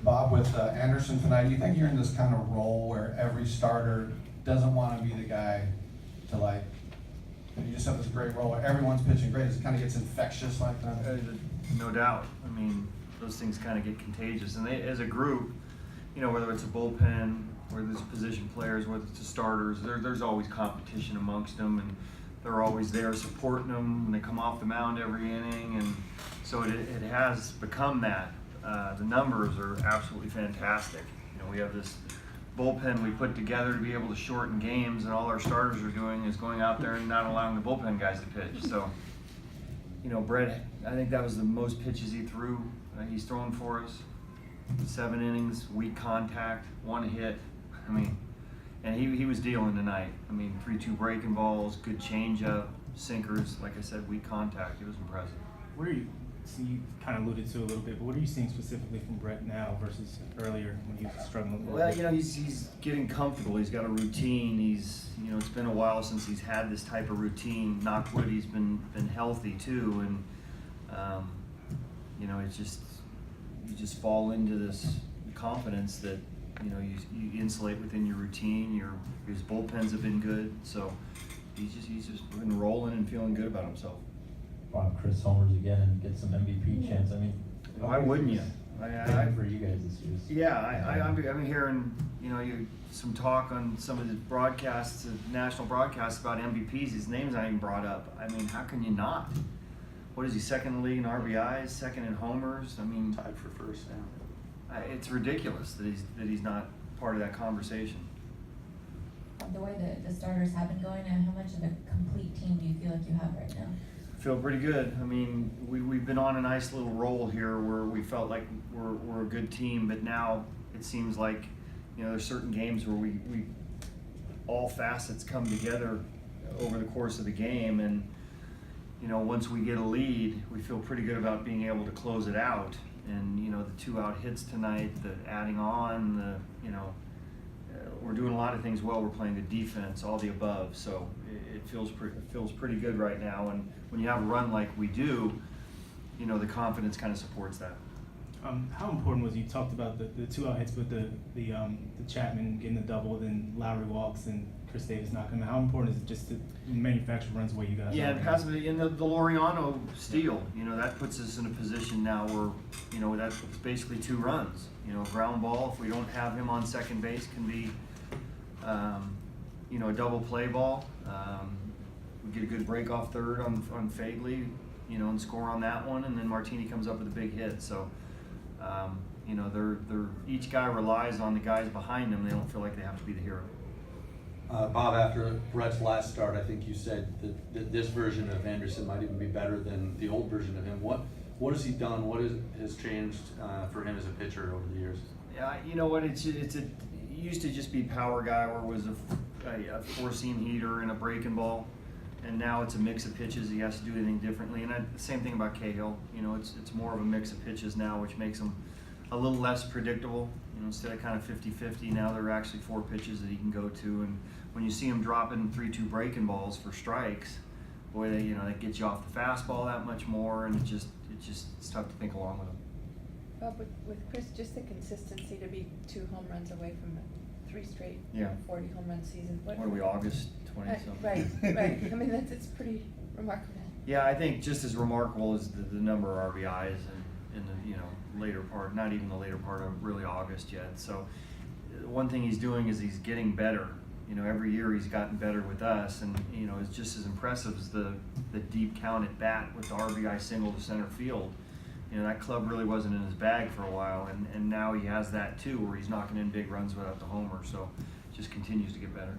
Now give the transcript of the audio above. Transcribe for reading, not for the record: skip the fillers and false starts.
Bob, with Anderson tonight, do you think you're in this kind of role where every starter doesn't want to be the guy to like, and you just have this great role where everyone's pitching great, it kind of gets infectious like that? No doubt. I mean, those things kind of get contagious. And they, as a group, you know, whether it's a bullpen, whether it's position players, whether it's the starters, there's always competition amongst them, and they're always there supporting them when they come off the mound every inning. And so it has become that. The numbers are absolutely fantastic. You know, we have this bullpen we put together to be able to shorten games, and all our starters are doing is going out there and not allowing the bullpen guys to pitch. So, you know, Brett, I think that was the most pitches he threw. He's thrown for us. 7 innings, weak contact, 1 hit. I mean, and he was dealing tonight. I mean, 3-2 breaking balls, good changeup, sinkers. Like I said, weak contact. It was impressive. What are you? So you kind of alluded to it a little bit, but what are you seeing specifically from Brett now versus earlier when he was struggling? Well, you know, he's getting comfortable. He's got a routine. You know, it's been a while since he's had this type of routine. Knock wood, he's been healthy too, and you know, it's just you just fall into this confidence that you know you insulate within your routine. His bullpens have been good, so he's just been rolling and feeling good about himself. Bob, Chris homers again and get some MVP chance. I mean, why wouldn't you? For you guys this year. Yeah, I'm hearing some talk on some of the broadcasts, national broadcasts about MVPs. His name's not even brought up. I mean, how can you not? What is he, second in the league in RBIs, second in homers? I mean, tied for first now. It's ridiculous that he's not part of that conversation. The way that the starters have been going, and how much of a complete team do you feel like you have right now? Feel pretty good. I mean, we've been on a nice little roll here where we felt like we're a good team, but now it seems like, you know, there's certain games where we all facets come together over the course of the game, and you know, once we get a lead, we feel pretty good about being able to close it out. And you know, the 2 out hits tonight, the adding on, we're doing a lot of things well. We're playing good defense, all the above. So it feels pretty good right now. And when you have a run like we do, you know, the confidence kind of supports that. How important was, you talked about the 2 out hits with the Chapman getting the double, then Lowry walks and Chris Davis knocking him. How important is it just to manufacture runs the way you guys Yeah, are? and possibly in the Laureano steal, you know, that puts us in a position now where, you know, that's basically 2 runs. You know, ground ball, if we don't have him on second base, can be, you know, a double play ball. We get a good break off third on Fagley, you know, and score on that one, and then Martini comes up with a big hit. So, you know, they're each guy relies on the guys behind them. They don't feel like they have to be the hero. Bob, after Brett's last start, I think you said that this version of Anderson might even be better than the old version of him. What has he done? What has changed for him as a pitcher over the years? Yeah, you know what? It used to just be power guy, where it was a 4-seam heater and a breaking ball, and now it's a mix of pitches. He has to do anything differently, and the same thing about Cahill. You know, it's more of a mix of pitches now, which makes him a little less predictable. You know, instead of kind of 50-50, now there are actually 4 pitches that he can go to, and when you see him dropping 3-2 breaking balls for strikes, boy, that gets you off the fastball that much more, and it's tough to think along with him. Well, with Chris, just the consistency to be 2 home runs away from a 3 straight 40 home run season. What are we, August 20-something? Right. I mean, it's pretty remarkable. Yeah, I think just as remarkable as the number of RBIs in the later part, not even the later part of really August yet. So one thing he's doing is he's getting better. You know, every year he's gotten better with us, and you know, it's just as impressive as the deep count at bat with the RBI single to center field. You know, that club really wasn't in his bag for a while, and now he has that too, where he's knocking in big runs without the homer. So it just continues to get better.